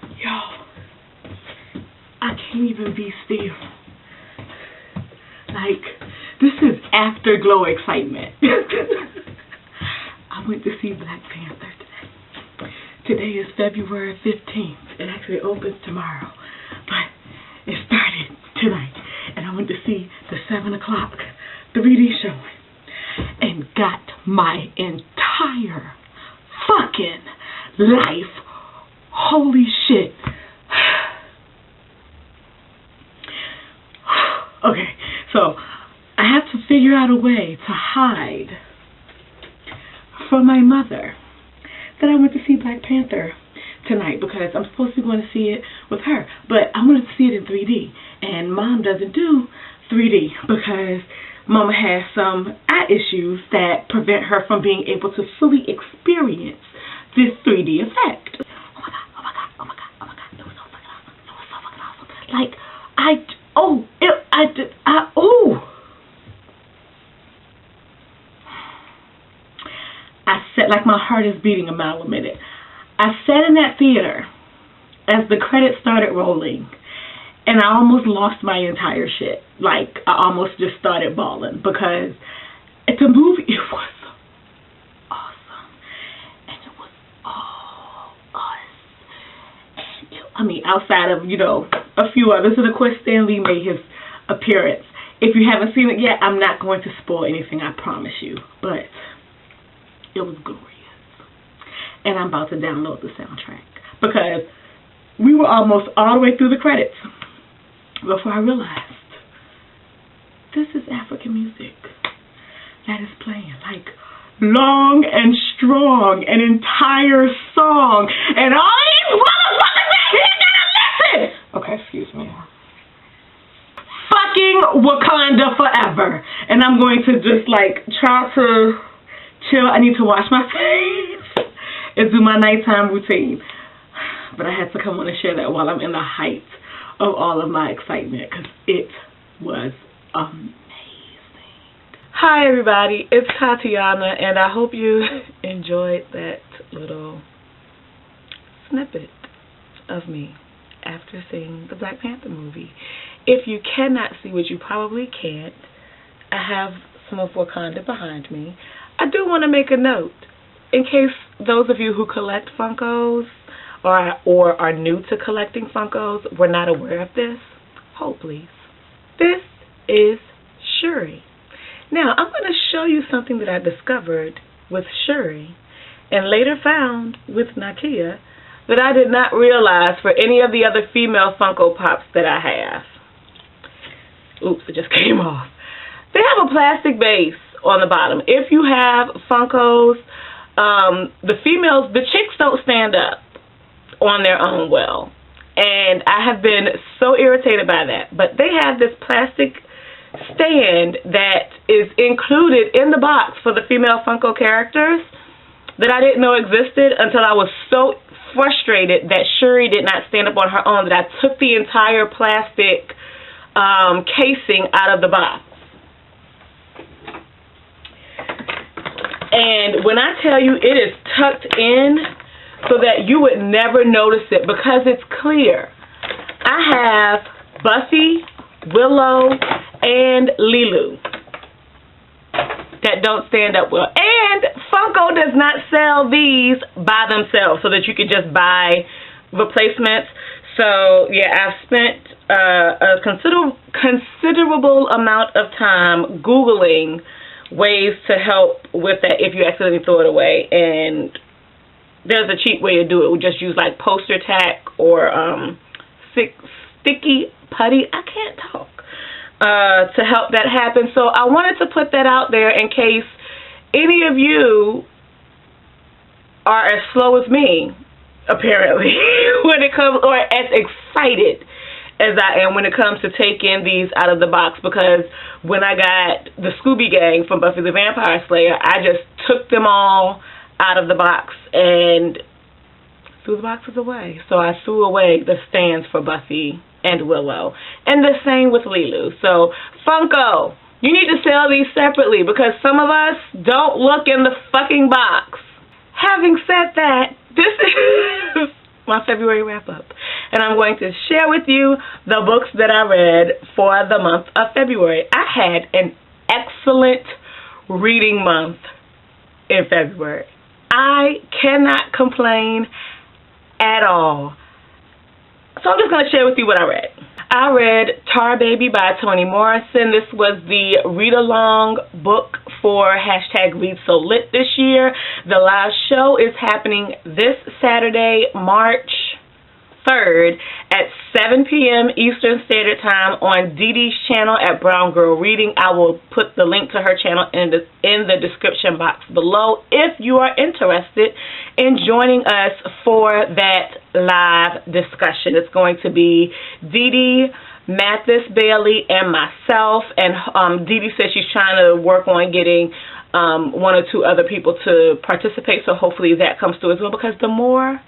Yo, I can't even be still. Like, this is afterglow excitement. I went to see Black Panther today. Today is February 15th. It actually opens tomorrow. But it started tonight. And I went to see the 7 o'clock 3D showing. And got my entire fucking life. Holy shit. Okay, so I have to figure out a way to hide from my mother that I went to see Black Panther tonight, because I'm supposed to be going to see it with her, but I wanted to see it in 3D, and Mom doesn't do 3D because Mama has some eye issues that prevent her from being able to fully experience this 3D effect. Oh my god, oh my god, oh my god, oh my god, it was so fucking awesome, it was so fucking awesome. Like, I said, like, my heart is beating a mile a minute. I sat in that theater as the credits started rolling, and I almost lost my entire shit. Like, I almost just started bawling, because it's a movie. It was awesome, and it was all us. And I mean, outside of, you know, a few others, and of course Stan Lee made his appearance. If you haven't seen it yet, I'm not going to spoil anything, I promise you. But it was glorious. And I'm about to download the soundtrack, because we were almost all the way through the credits before I realized this is African music that is playing. Like, long and strong, an entire song, and all these motherfuckers that here gonna listen. Okay, excuse me. Fucking Wakanda forever. And I'm going to just, like, try to chill. I need to wash my face and do my nighttime routine. But I had to come on and share that while I'm in the height of all of my excitement, because it was amazing. Hi everybody, it's Tatiana, and I hope you enjoyed that little snippet of me after seeing the Black Panther movie. If you cannot see, which you probably can't, I have some of Wakanda behind me. I do want to make a note, in case those of you who collect Funkos or are new to collecting Funkos were not aware of this. Hold please. This is Shuri. Now, I'm going to show you something that I discovered with Shuri and later found with Nakia that I did not realize for any of the other female Funko Pops that I have. Oops, it just came off. They have a plastic base on the bottom. If you have Funkos, the females, the chicks don't stand up on their own well. And I have been so irritated by that. But they have this plastic stand that is included in the box for the female Funko characters that I didn't know existed until I was so frustrated that Shuri did not stand up on her own that I took the entire plastic casing out of the box. And when I tell you it is tucked in so that you would never notice it because it's clear. I have Buffy, Willow, and Lilu that don't stand up well. And Funko does not sell these by themselves so that you can just buy replacements. So, yeah, I've spent a considerable amount of time Googling ways to help with that if you accidentally throw it away. And there's a cheap way to do it. We just use, like, poster tack or sticky putty. I can't talk. To help that happen. So I wanted to put that out there in case any of you are as slow as me, apparently, when it comes, or as excited as I am when it comes to taking these out of the box, because when I got the Scooby Gang from Buffy the Vampire Slayer, I just took them all out of the box and threw the boxes away. So I threw away the stands for Buffy and Willow, and the same with Lilu. So Funko, you need to sell these separately because some of us don't look in the fucking box. Having said that, this is my February wrap-up. And I'm going to share with you the books that I read for the month of February. I had an excellent reading month in February. I cannot complain at all. So I'm just going to share with you what I read. I read Tar Baby by Toni Morrison. This was the read-along book for #ReadSoLit this year. The live show is happening this Saturday, March 3rd at 7 p.m. Eastern Standard Time on Dee Dee's channel at Brown Girl Reading. I will put the link to her channel in the description box below if you are interested in joining us for that live discussion. It's going to be Dee Dee, Mathis Bailey, and myself. And Dee Dee says she's trying to work on getting one or two other people to participate, so hopefully that comes through as well, because the more,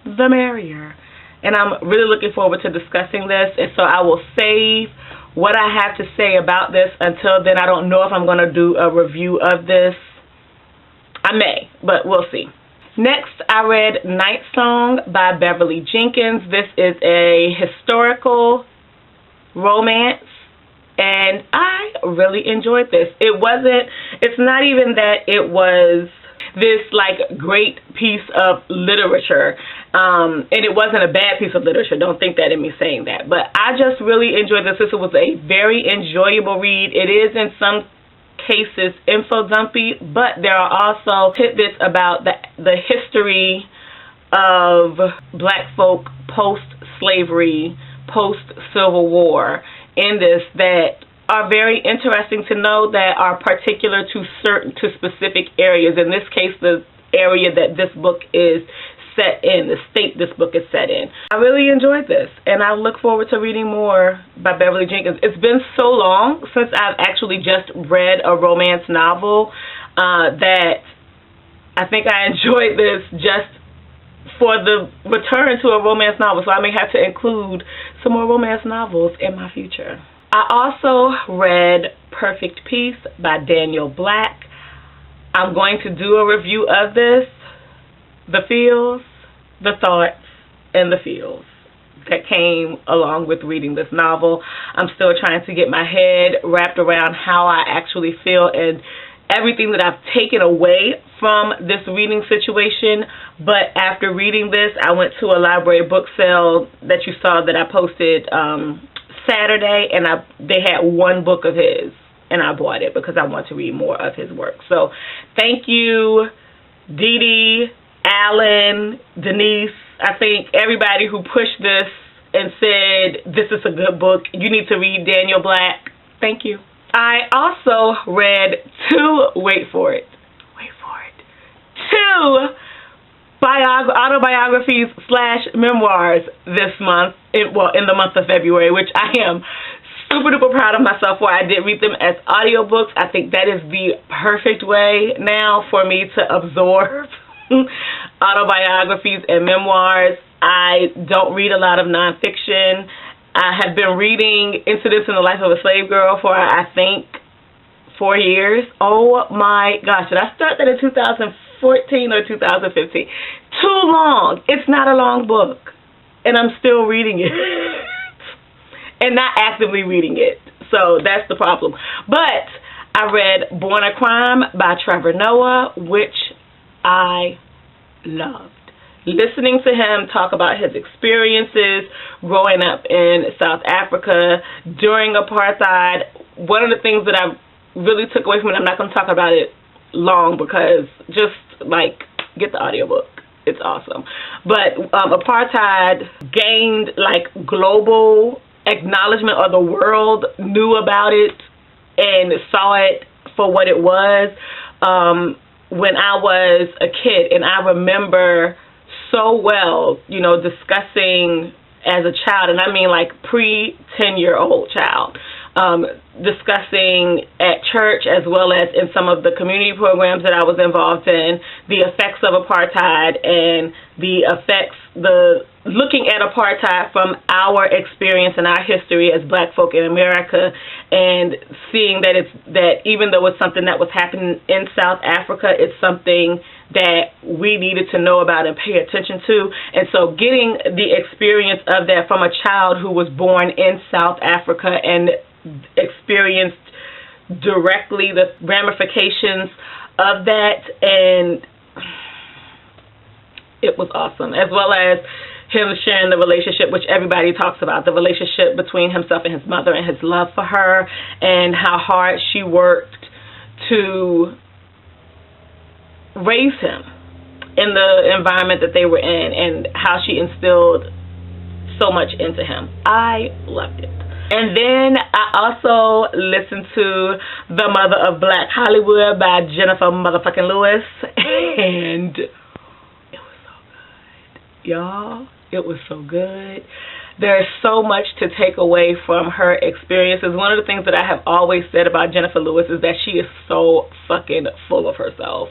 the merrier. And I'm really looking forward to discussing this, and so I will save what I have to say about this until then. I don't know if I'm going to do a review of this. I may, but we'll see. Next, I read Night Song by Beverly Jenkins. This is a historical romance, and I really enjoyed this. It's not even that it was this like great piece of literature, and it wasn't a bad piece of literature. Don't think that in me saying that, but I just really enjoyed this. This was a very enjoyable read. It is in some cases info dumpy, but there are also tidbits about the history of black folk post-slavery, post-Civil War in this that are very interesting to know, that are particular to specific areas. In this case, the area that this book is set in, the state this book is set in. I really enjoyed this, and I look forward to reading more by Beverly Jenkins. It's been so long since I've actually just read a romance novel that I think I enjoyed this just for the return to a romance novel, so I may have to include some more romance novels in my future. I also read Perfect Peace by Daniel Black. I'm going to do a review of this, the feels, the thoughts, and the feels that came along with reading this novel. I'm still trying to get my head wrapped around how I actually feel and everything that I've taken away from this reading situation. But after reading this, I went to a library book sale that you saw that I posted Saturday, and they had one book of his, and I bought it because I want to read more of his work. So thank you, Dee Dee, Alan, Denise, I think everybody who pushed this and said this is a good book, you need to read Daniel Black. Thank you. I also read two autobiographies / memoirs this month, in the month of February, which I am super duper proud of myself for. I did read them as audiobooks. I think that is the perfect way now for me to absorb autobiographies and memoirs. I don't read a lot of nonfiction. I have been reading Incidents in the Life of a Slave Girl for, I think, 4 years. Oh my gosh, did I start that in 2014 or 2015? Too long. It's not a long book, and I'm still reading it and not actively reading it, so that's the problem. But I read Born a Crime by Trevor Noah, which I loved. Listening to him talk about his experiences growing up in South Africa during apartheid, one of the things that I really took away from it, I'm not going to talk about it long because just like get the audiobook. It's awesome. But apartheid gained like global acknowledgement, or the world knew about it and saw it for what it was when I was a kid. And I remember so well, you know, discussing as a child, and I mean like pre-10-year-old child, discussing at church as well as in some of the community programs that I was involved in, the effects of apartheid and the effects, looking at apartheid from our experience and our history as black folk in America, and seeing that even though it's something that was happening in South Africa, it's something that we needed to know about and pay attention to. And so getting the experience of that from a child who was born in South Africa and experienced directly the ramifications of that, and it was awesome. As well as him sharing the relationship, which everybody talks about, the relationship between himself and his mother and his love for her, and how hard she worked to raise him in the environment that they were in, and how she instilled so much into him. I loved it. And then I also listened to The Mother of Black Hollywood by Jennifer motherfucking Lewis, and it was so good, y'all. It was so good. There's so much to take away from her experiences. One of the things that I have always said about Jennifer Lewis is that she is so fucking full of herself.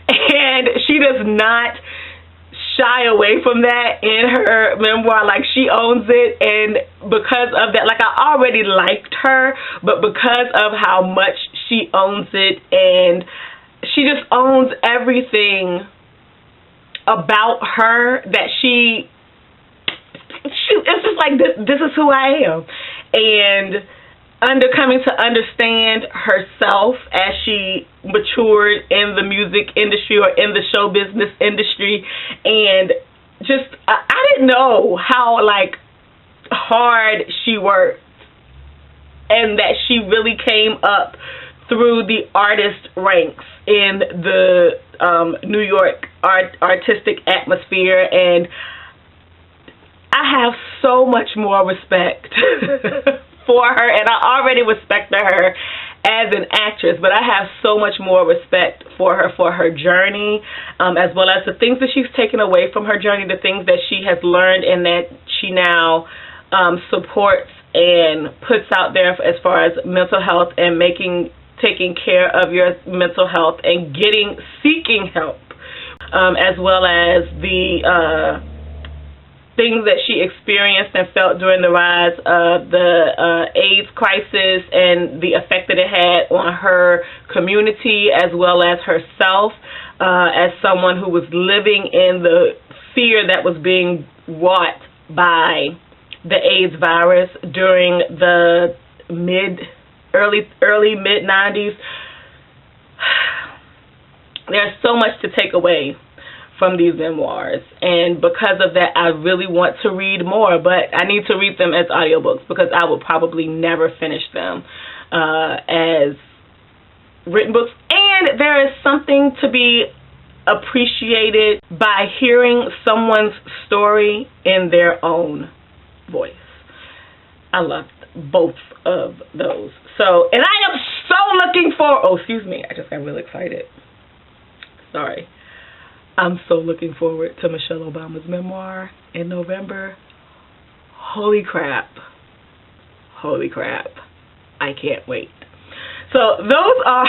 And she does not shy away from that in her memoir. Like, she owns it, and because of that, like, I already liked her, but because of how much she owns it, and she just owns everything about her, that it's just like, this is who I am. And coming to understand herself as she matured in the music industry or in the show business industry, and just I didn't know how like hard she worked, and that she really came up through the artist ranks in the New York artistic atmosphere. And I have so much more respect for her, and I already respected her as an actress, but I have so much more respect for her journey, as well as the things that she's taken away from her journey, the things that she has learned and that she now supports and puts out there as far as mental health and taking care of your mental health and seeking help, as well as the things that she experienced and felt during the rise of the AIDS crisis and the effect that it had on her community as well as herself, as someone who was living in the fear that was being wrought by the AIDS virus during the early mid 90s. There's so much to take away from these memoirs, and because of that I really want to read more, but I need to read them as audiobooks because I will probably never finish them as written books. And there is something to be appreciated by hearing someone's story in their own voice. I loved both of those. So, and I am so looking for, excuse me, I just got really excited. Sorry. I'm so looking forward to Michelle Obama's memoir in November. Holy crap. Holy crap. I can't wait. So those are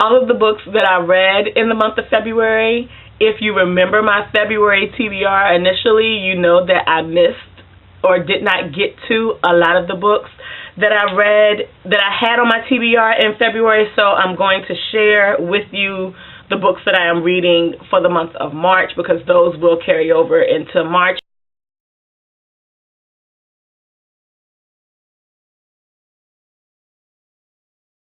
all of the books that I read in the month of February. If you remember my February TBR initially, you know that I missed or did not get to a lot of the books that I read, that I had on my TBR in February. So I'm going to share with you the books that I am reading for the month of March, because those will carry over into March.